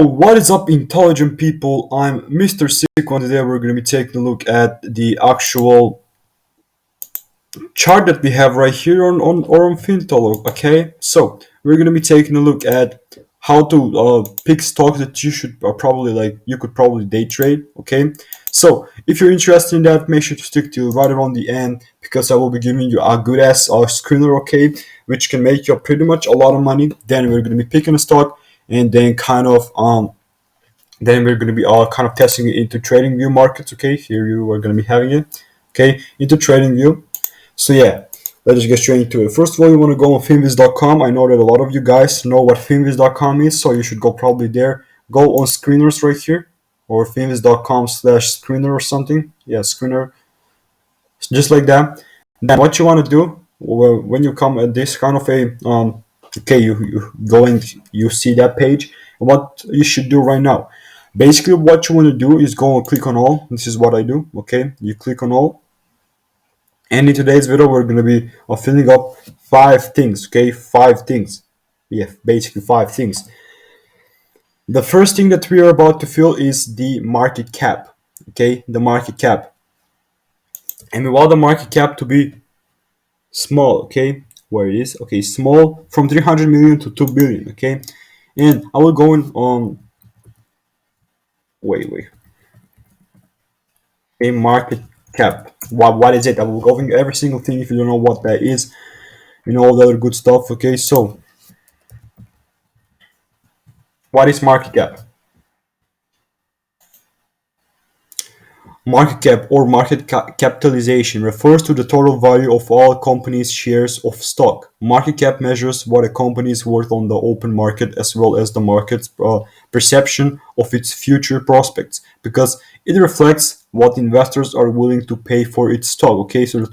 What is up, intelligent people? I'm Mr. Sicko, and today we're going to be taking a look at the actual chart that we have right here on Finviz. Okay, so we're going to be taking a look at how to pick stocks that you should probably you could probably day trade. Okay, so if you're interested in that, make sure to stick to right around the end because I will be giving you a good ass screener. Okay, which can make you pretty much a lot of money. Then we're going to be picking a stock and then then we're going to be all kind of testing it into trading view markets. Okay, here you are going to be having it. Okay, into trading view. So yeah, let's just get straight into it. First of all, you want to go on finviz.com. I know that a lot of you guys know what finviz.com is, so you should go probably there. Go on screeners right here, or finviz.com/screener or something. Yeah, screener, just like that. Then what you want to do when you come at this kind of a okay, you go and you see that page. What you should do right now, basically what you want to do is go and click on all. This is what I do. Okay, you click on all, and in today's video we're going to be filling up 5 things. Okay, 5 things. Yeah, basically 5 things. The first thing that we are about to fill is the market cap. Okay, the market cap, and we want the market cap to be small. Okay, where it is. Okay, small from 300 million to 2 billion. Okay, and I will go in on wait. A market cap. What is it? I will go over every single thing. If you don't know what that is, you know all the other good stuff. Okay, so what is market cap? Market cap or capitalization refers to the total value of all companies' shares of stock. Market cap measures what a company is worth on the open market as well as the market's perception of its future prospects because it reflects what investors are willing to pay for its stock. Okay, so the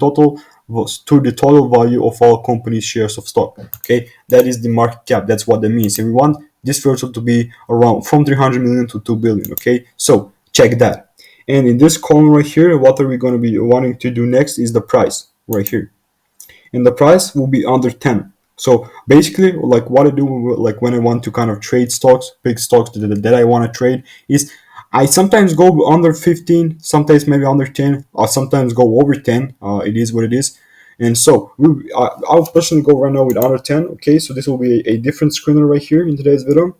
total value of all companies' shares of stock. Okay, that is the market cap. That's what that means. And we want this virtual to be around from 300 million to 2 billion. Okay, so check that. And in this column right here, what are we going to be wanting to do next is the price right here. And the price will be under 10. So basically, like what I do, like when I want to kind of trade stocks, big stocks that I want to trade, is I sometimes go under 15, sometimes maybe under 10, or sometimes go over 10. It is what it is. And so I'll personally go right now with under 10. Okay, so this will be a different screener right here in today's video.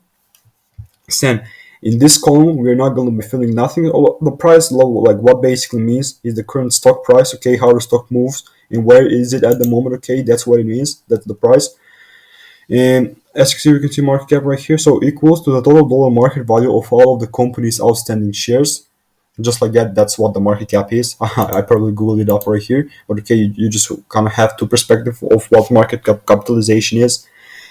Then in this column, we're not going to be filling nothing. Oh, the price level, like what basically means is the current stock price, okay, how the stock moves and where is it at the moment, okay, that's what it means, that's the price. And as you can see market cap right here, so equals to the total dollar market value of all of the company's outstanding shares. Just like that, that's what the market cap is. I probably googled it up right here, but okay, you just kind of have two perspective of what market capitalization is.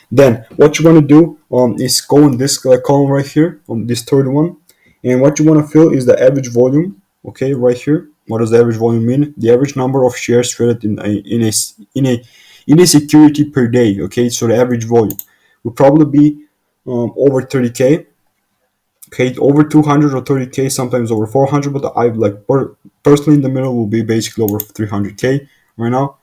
Then what you want to do is go in this column right here on this third one, and what you want to fill is the average volume. Okay, right here. What does the average volume mean? The average number of shares traded in a security per day. Okay, so the average volume will probably be over 30k. Okay, over 200 or 30k, sometimes over 400, but I personally in the middle will be basically over 300k right now.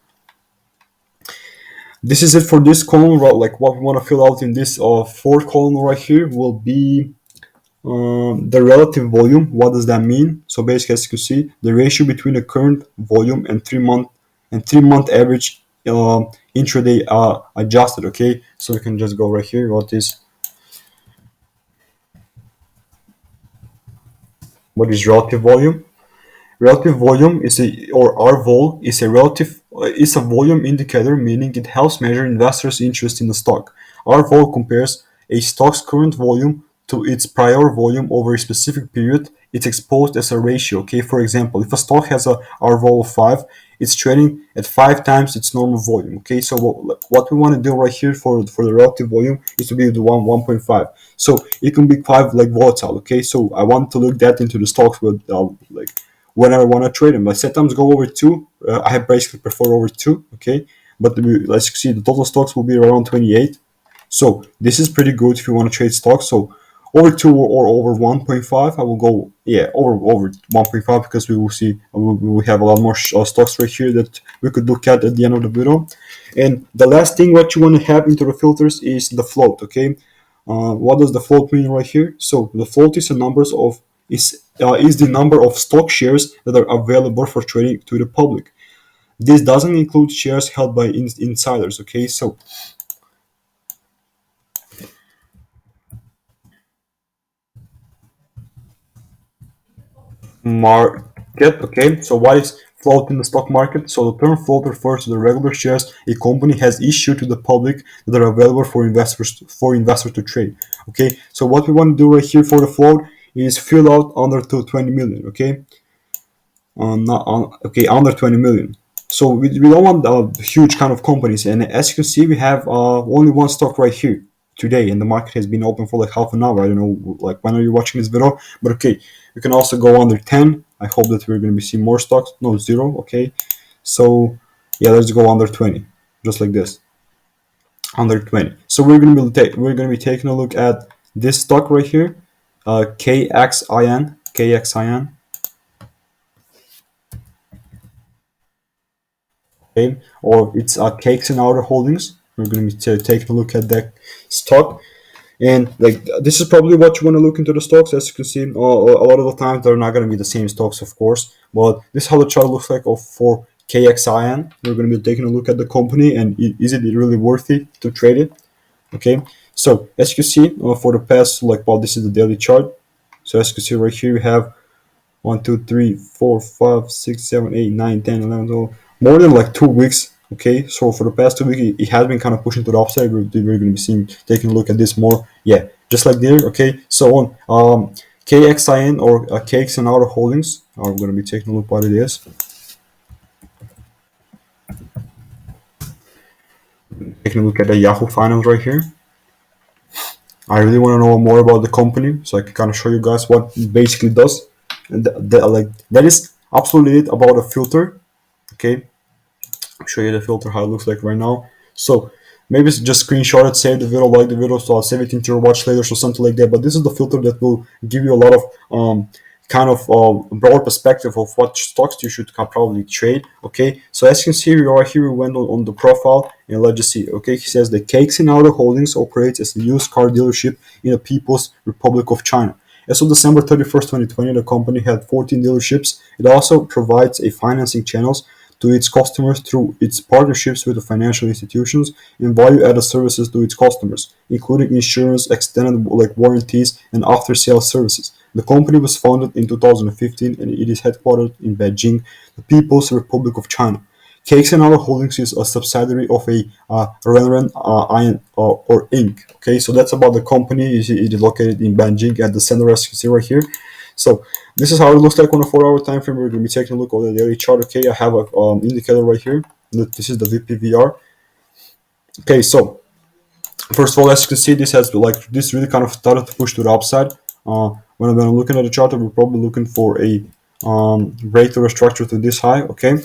This is it for this column. Like what we want to fill out in this fourth column right here will be the relative volume. What does that mean? So basically, as you can see, the ratio between the current volume and 3-month average intraday adjusted. Okay, so we can just go right here. What is relative volume? Relative volume is RVOL is a volume indicator, meaning it helps measure investors' interest in the stock. RVOL compares a stock's current volume to its prior volume over a specific period. It's exposed as a ratio. Okay, for example, if a stock has a RVOL of 5, it's trading at 5 times its normal volume. Okay, so what we want to do right here for the relative volume is to be the 1.5. So it can be quite volatile. Okay, so I want to look that into the stocks with when I want to trade them. I sometimes go over 2. I basically prefer over 2, okay? But let's see, the total stocks will be around 28. So this is pretty good if you want to trade stocks. So over 2 or over 1.5, I will go, yeah, over 1.5 because we will see, we will have a lot more stocks right here that we could look at the end of the video. And the last thing what you want to have into the filters is the float, okay? What does the float mean right here? So the float is is the number of stock shares that are available for trading to the public. This doesn't include shares held by insiders. Okay, so market. Okay, so what is float in the stock market? So the term float refers to the regular shares a company has issued to the public that are available for investors to trade. Okay, so what we want to do right here for the float is fill out under to 20 million. Okay, not on okay under 20 million. So we don't want huge kind of companies, and as you can see we have only one stock right here today, and the market has been open for like half an hour. I don't know like when are you watching this video, but okay, we can also go under 10. I hope that we're going to be seeing more stocks. No, zero. Okay, so yeah, let's go under 20, just like this, under 20. So we're going to be taking a look at this stock right here, KXIN. Okay, or it's Cakes and Outer Holdings. We're going to be taking a look at that stock, and like this is probably what you want to look into the stocks. As you can see, a lot of the times they're not going to be the same stocks, of course, but this is how the chart looks like for KXIN. We're going to be taking a look at the company and is it really worthy to trade it? Okay, so as you can see, for the past like well, this is the daily chart. So as you can see right here, we have 1, 2, 3, 4, 5, 6, 7, 8, 9, 10, 11, 12, more than like 2 weeks. Okay, so for the past 2 weeks, it has been kind of pushing to the upside. We're going to be seeing, taking a look at this more. Yeah, just like there. Okay, so on KXIN or Cakes and Outer Holdings, I'm going to be taking a look what it is. Taking a look at the Yahoo Finance right here. I really want to know more about the company, so I can kind of show you guys what it basically does. And like that is absolutely it about a filter. Okay, I'll show you the filter how it looks like right now. So maybe just screenshot it, save the video, like the video, so I'll save it into your watch later, or something like that. But this is the filter that will give you a lot of kind of broad perspective of what stocks you should probably trade. Okay, so as you can see, we are here. We went on the profile, and let's just see. Okay, he says the Cakes and Outer Holdings operates as a used car dealership in the People's Republic of China. As of December 31st, 2020, the company had 14 dealerships. It also provides a financing channels to its customers through its partnerships with the financial institutions and value-added services to its customers, including insurance, extended like warranties, and after-sales services. The company was founded in 2015 and it is headquartered in Beijing, the People's Republic of China. Cakes and Other Holdings is a subsidiary of a Renren Iron or Inc. Okay, so that's about the company. It is located in Beijing at the center, as you can see right here. So this is how it looks like on a 4-hour time frame. We're going to be taking a look at the daily chart. Okay, I have a indicator right here. This is the VPVR. Okay, so first of all, as you can see, this really kind of started to push to the upside. When I'm looking at the chart, we're probably looking for a break to the structure to this high. Okay,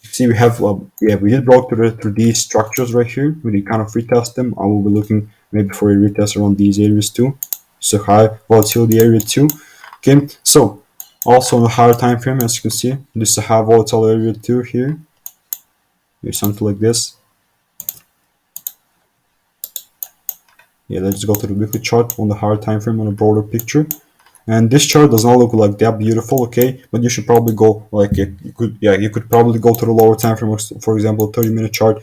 see we have we did broke through these structures right here. We did kind of retest them. I will be looking maybe for a retest around these areas too. So high volatility area too. Okay, so also on the higher time frame, as you can see, this is a high volatile area too here. Maybe something like this. Yeah, let's go to the weekly chart on the higher time frame on a broader picture. And this chart does not look like that beautiful, okay? But you should probably go like you could probably go to the lower time frame, for example, 30-minute chart.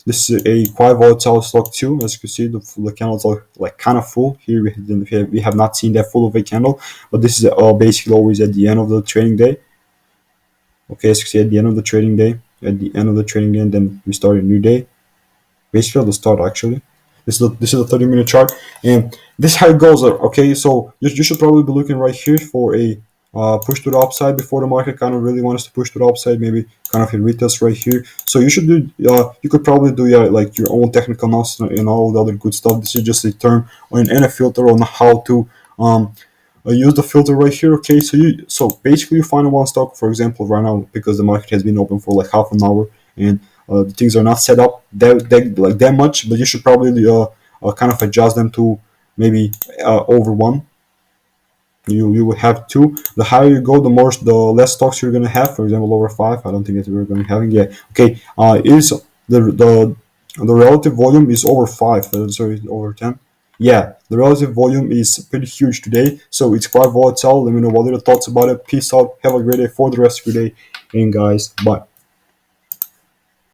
This is a quite volatile stock too. As you can see, the candles are like kind of full. Here we have not seen that full of a candle, but this is basically always at the end of the trading day. Okay, as you can see, at the end of the trading day, and then we start a new day. Basically, at the start actually. This is a 30-minute chart, and this is how it goes. Okay, so you should probably be looking right here for a push to the upside before the market kind of really wants to push to the upside. Maybe kind of a retest right here. So you should do. You could probably do like your own technical analysis and all the other good stuff. This is just a term and a filter on how to use the filter right here. Okay, so basically you find one stock, for example, right now because the market has been open for like half an hour and the things are not set up that much, but you should probably kind of adjust them to maybe over one. You will have two. The higher you go, the less stocks you're gonna have. For example, over 5. I don't think that we're gonna be having yet. Okay, is the relative volume is over 5. Sorry, over 10. Yeah, the relative volume is pretty huge today, so it's quite volatile. Let me know what are your thoughts about it. Peace out. Have a great day for the rest of your day, and guys, bye.